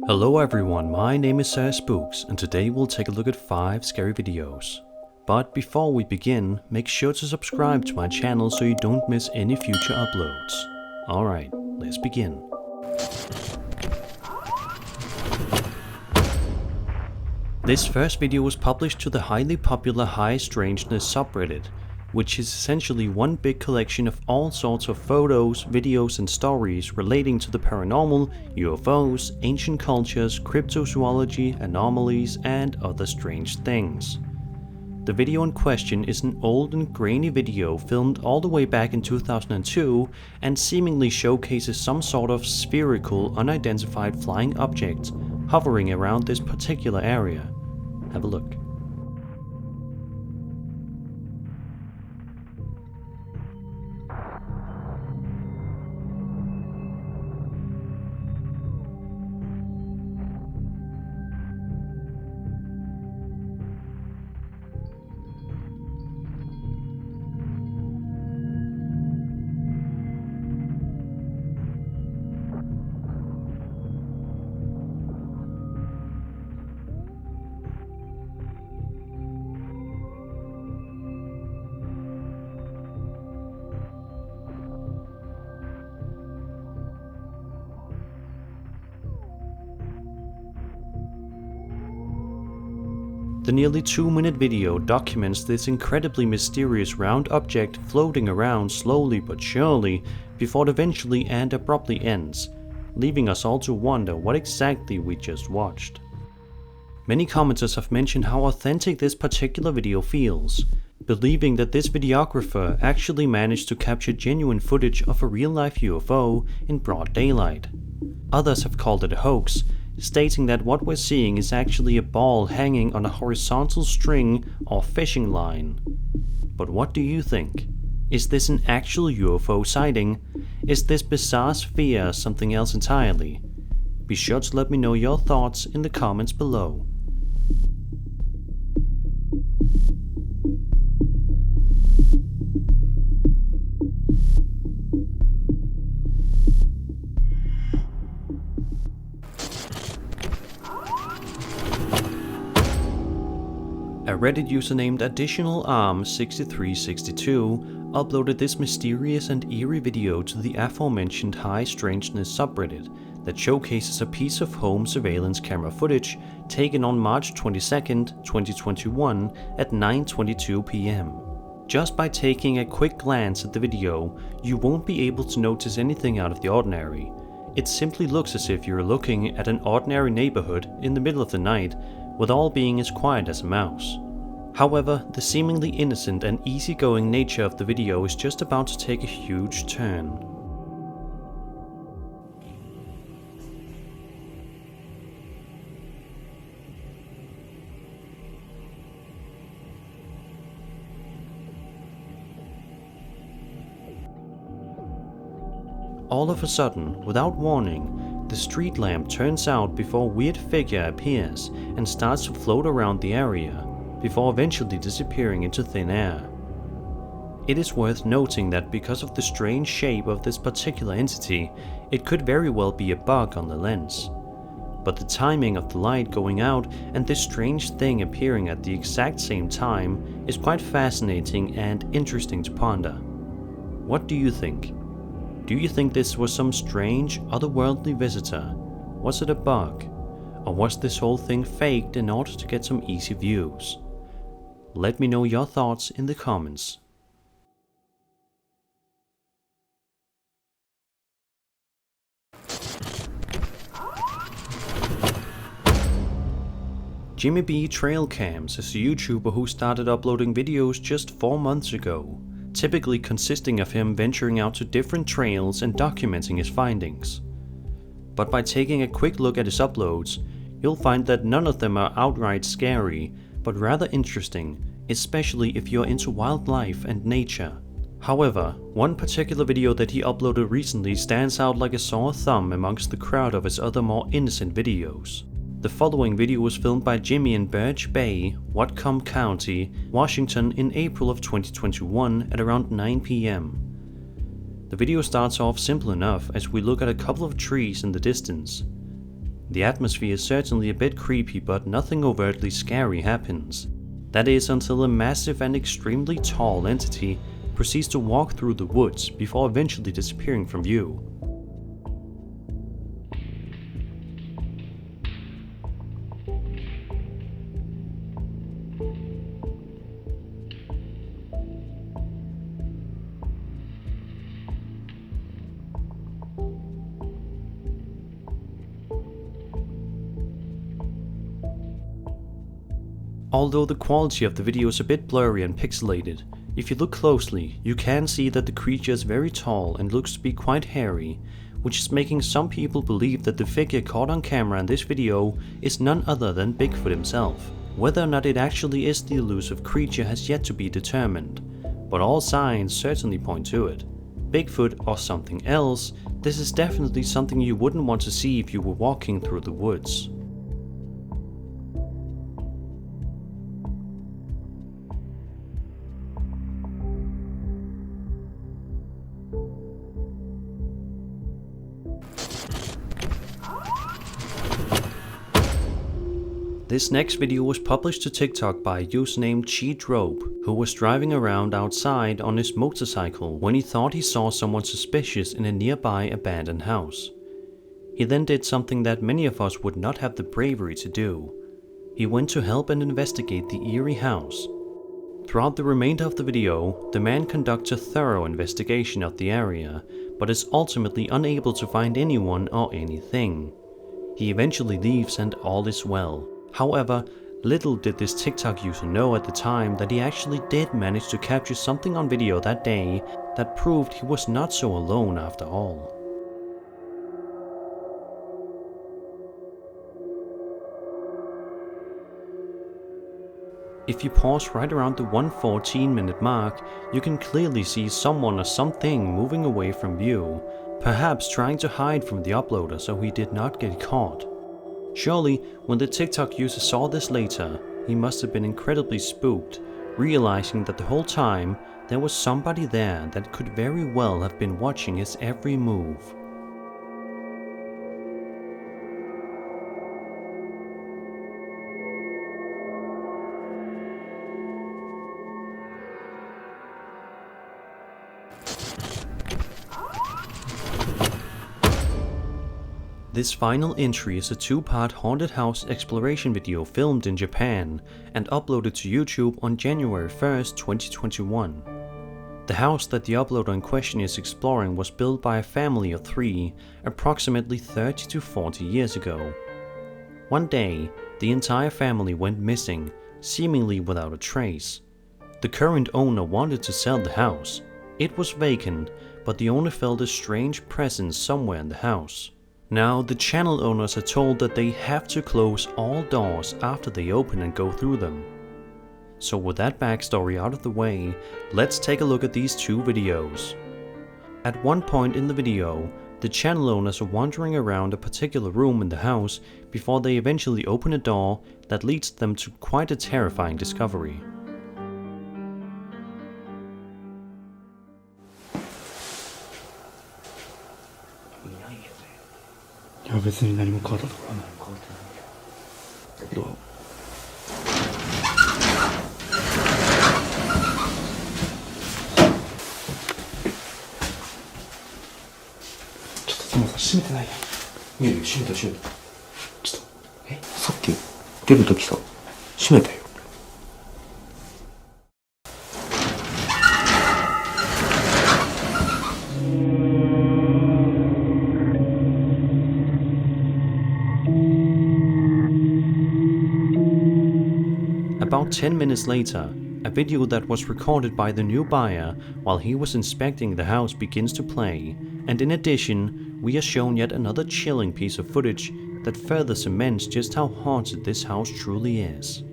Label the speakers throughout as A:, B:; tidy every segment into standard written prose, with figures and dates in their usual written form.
A: Hello everyone, my name is Spooks, and today we'll take a look at 5 scary videos. But before we begin, make sure to subscribe to my channel so you don't miss any future uploads. Alright, let's begin. This first video was published to the highly popular High Strangeness subreddit, which is essentially one big collection of all sorts of photos, videos and stories relating to the paranormal, UFOs, ancient cultures, cryptozoology, anomalies and other strange things. The video in question is an old and grainy video filmed all the way back in 2002 and seemingly showcases some sort of spherical, unidentified flying object hovering around this particular area. Have a look. The nearly 2-minute video documents this incredibly mysterious round object floating around slowly but surely before it eventually and abruptly ends, leaving us all to wonder what exactly we just watched. Many commenters have mentioned how authentic this particular video feels, believing that this videographer actually managed to capture genuine footage of a real-life UFO in broad daylight. Others have called it a hoax, stating that what we're seeing is actually a ball hanging on a horizontal string or fishing line. But what do you think? Is this an actual UFO sighting? Is this bizarre sphere something else entirely? Be sure to let me know your thoughts in the comments below. A Reddit user named AdditionalArm6362 uploaded this mysterious and eerie video to the aforementioned High Strangeness subreddit that showcases a piece of home surveillance camera footage taken on March 22nd, 2021 at 9:22 p.m. Just by taking a quick glance at the video, you won't be able to notice anything out of the ordinary. It simply looks as if you're looking at an ordinary neighborhood in the middle of the night, with all being as quiet as a mouse. However, the seemingly innocent and easygoing nature of the video is just about to take a huge turn. All of a sudden, without warning, the street lamp turns out before a weird figure appears and starts to float around the area, before eventually disappearing into thin air. It is worth noting that because of the strange shape of this particular entity, it could very well be a bug on the lens. But the timing of the light going out and this strange thing appearing at the exact same time is quite fascinating and interesting to ponder. What do you think? Do you think this was some strange, otherworldly visitor? Was it a bug? Or was this whole thing faked in order to get some easy views? Let me know your thoughts in the comments. Jimmy B Trail Cams is a YouTuber who started uploading videos just 4 months ago, typically consisting of him venturing out to different trails and documenting his findings. But by taking a quick look at his uploads, you'll find that none of them are outright scary, but rather interesting, especially if you're into wildlife and nature. However, one particular video that he uploaded recently stands out like a sore thumb amongst the crowd of his other more innocent videos. The following video was filmed by Jimmy in Birch Bay, Whatcom County, Washington in April of 2021 at around 9 p.m. The video starts off simple enough as we look at a couple of trees in the distance. The atmosphere is certainly a bit creepy, but nothing overtly scary happens. That is until a massive and extremely tall entity proceeds to walk through the woods before eventually disappearing from view. Although the quality of the video is a bit blurry and pixelated, if you look closely, you can see that the creature is very tall and looks to be quite hairy, which is making some people believe that the figure caught on camera in this video is none other than Bigfoot himself. Whether or not it actually is the elusive creature has yet to be determined, but all signs certainly point to it. Bigfoot or something else, this is definitely something you wouldn't want to see if you were walking through the woods. This next video was published to TikTok by a user named Cheatrope, who was driving around outside on his motorcycle when he thought he saw someone suspicious in a nearby abandoned house. He then did something that many of us would not have the bravery to do. He went to help and investigate the eerie house. Throughout the remainder of the video, the man conducts a thorough investigation of the area, but is ultimately unable to find anyone or anything. He eventually leaves and all is well. However, little did this TikTok user know at the time that he actually did manage to capture something on video that day that proved he was not so alone after all. If you pause right around the 1:14-minute mark, you can clearly see someone or something moving away from view, perhaps trying to hide from the uploader so he did not get caught. Surely, when the TikTok user saw this later, he must have been incredibly spooked, realizing that the whole time there was somebody there that could very well have been watching his every move. This final entry is a two-part haunted house exploration video filmed in Japan and uploaded to YouTube on January 1st, 2021. The house that the uploader in question is exploring was built by a family of 3 approximately 30 to 40 years ago. One day, the entire family went missing, seemingly without a trace. The current owner wanted to sell the house. It was vacant, but the owner felt a strange presence somewhere in the house. Now, the channel owners are told that they have to close all doors after they open and go through them. So with that backstory out of the way, let's take a look at these 2 videos. At one point in the video, the channel owners are wandering around a particular room in the house before they eventually open a door that leads them to quite a terrifying discovery.
B: Iや別に何も変わったところは何も変わってないけどちょっとそもそも閉めてないやん。いやいや閉めたちょっとさっき出るときさ閉めたよ。
A: About 10 minutes later, a video that was recorded by the new buyer while he was inspecting the house begins to play, and in addition, we are shown yet another chilling piece of footage that further cements just how haunted this house truly is.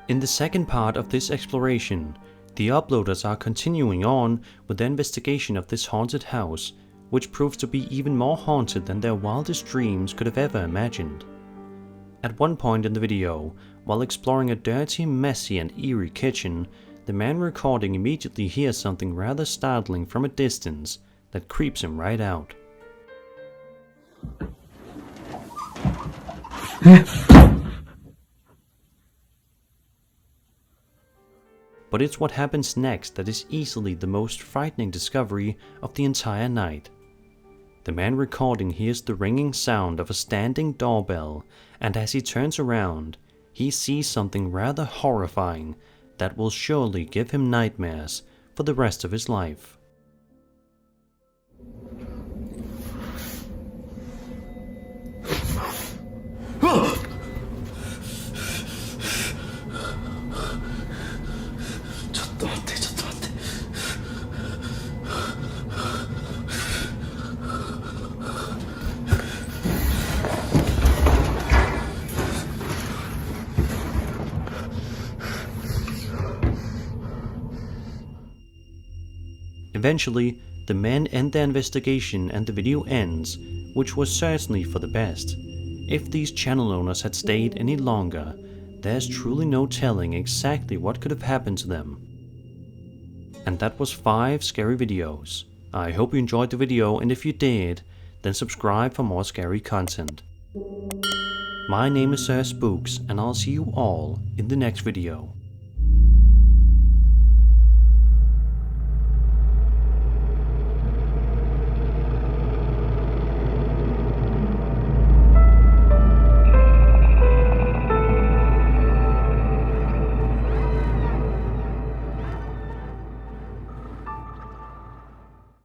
A: In the second part of this exploration, The uploaders are continuing on with their investigation of this haunted house, which proves to be even more haunted than their wildest dreams could have ever imagined. At one point in the video, while exploring a dirty, messy and eerie kitchen, the man recording immediately hears something rather startling from a distance that creeps him right out. But it's what happens next that is easily the most frightening discovery of the entire night. The man recording hears the ringing sound of a standing doorbell, and as he turns around, he sees something rather horrifying that will surely give him nightmares for the rest of his life. Eventually, the men end their investigation and the video ends, which was certainly for the best. If these channel owners had stayed any longer, there's truly no telling exactly what could have happened to them. And that was 5 scary videos. I hope you enjoyed the video, and if you did, then subscribe for more scary content. My name is Spooks, and I'll see you all in the next video.